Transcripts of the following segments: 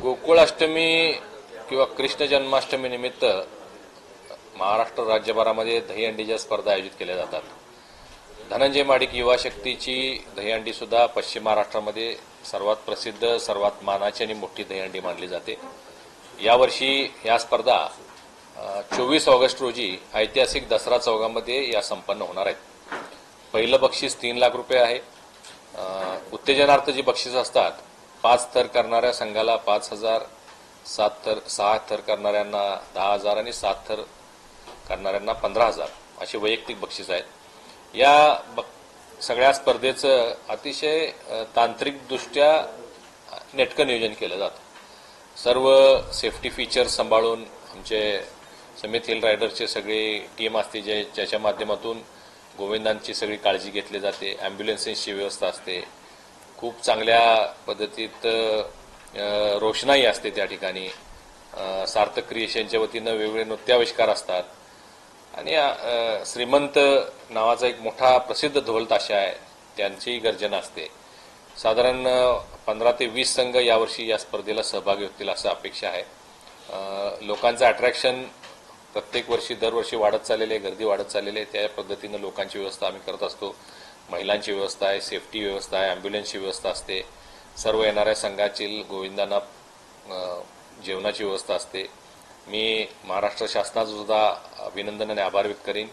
गोकुळाष्टमी किंवा कृष्ण जन्माष्टमी निमित्त महाराष्ट्र राज्यभरामध्ये दहीहंडीच्या स्पर्धा आयोजित केल्या जातात. धनंजय माडिक युवा शक्तीची दहीहंडी सुद्धा पश्चिम महाराष्ट्रामध्ये सर्वात प्रसिद्ध, सर्वात मानाची आणि मोठी दहीहंडी मानली जाते. यावर्षी या स्पर्धा 24 ऑगस्ट रोजी ऐतिहासिक दसरा चौकामध्ये या संपन्न होणार आहेत. पहिलं बक्षीस 3 लाख रुपये आहे. उत्तेजनार्थ जी बक्षीस असतात, 5 थर करणाऱ्या संघाला 5,000, 6 थर करणाऱ्यांना 10,000 आणि 7 थर करणाऱ्यांना 15,000 अशी वैयक्तिक बक्षीस आहेत. या सगळ्या स्पर्धेचं अतिशय तांत्रिकदृष्ट्या नेटकं नियोजन केलं जातं. सर्व सेफ्टी फीचर्स सांभाळून आमचे समित हिल रायडरचे सगळी टीम असते, ज्याच्या माध्यमातून गोविंदांची सगळी काळजी घेतली जाते. ॲम्ब्युलन्सेसची व्यवस्था असते. खूप चांगल्या पद्धतीत रोषणाई असते त्या ठिकाणी. सार्थक क्रिएशनच्या वतीनं वेगवेगळे नृत्याविष्कार असतात आणि श्रीमंत नावाचा एक मोठा प्रसिद्ध ढोल ताशा आहे, त्यांचीही गर्जना असते. साधारण 15 ते 20 संघ यावर्षी या स्पर्धेला सहभागी होतील असं अपेक्षा आहे. लोकांचं अट्रॅक्शन प्रत्येक वर्षी दरवर्षी वाढत चाललेले आहे, गर्दी वाढत चाललेली आहे. त्या पद्धतीनं लोकांची व्यवस्था आम्ही करत असतो. महिलांची व्यवस्था आहे, सेफ्टी व्यवस्था आहे, ॲम्ब्युलन्सची व्यवस्था असते. सर्व येणाऱ्या संघाची गोविंदांना जेवणाची व्यवस्था असते. मी महाराष्ट्र शासनाचं सुद्धा अभिनंदन आणि आभार व्यक्त करीन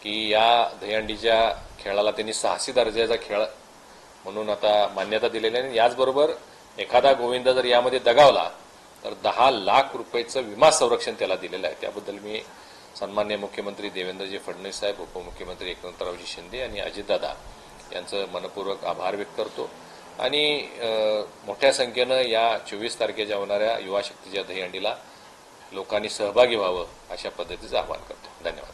की या दहीहंडीच्या खेळाला त्यांनी साहसी दर्जाचा खेळ म्हणून आता मान्यता दिलेली आहे. याचबरोबर एखादा गोविंद जर यामध्ये दगावला तर 10 लाख रुपयेचं विमा संरक्षण त्याला दिलेलं आहे. त्याबद्दल मी सन्माननीय मुख्यमंत्री देवेंद्रजी फडणवीस साहेब, उपमुख्यमंत्री एकनाथरावजी शिंदे आणि अजितदादा यांचं मनपूर्वक आभार व्यक्त करतो. आणि मोठ्या संख्येनं या 24 तारखेच्या होणाऱ्या युवा शक्तीच्या दहीहंडीला लोकांनी सहभागी व्हावं अशा पद्धतीचं आवाहन करतो. धन्यवाद.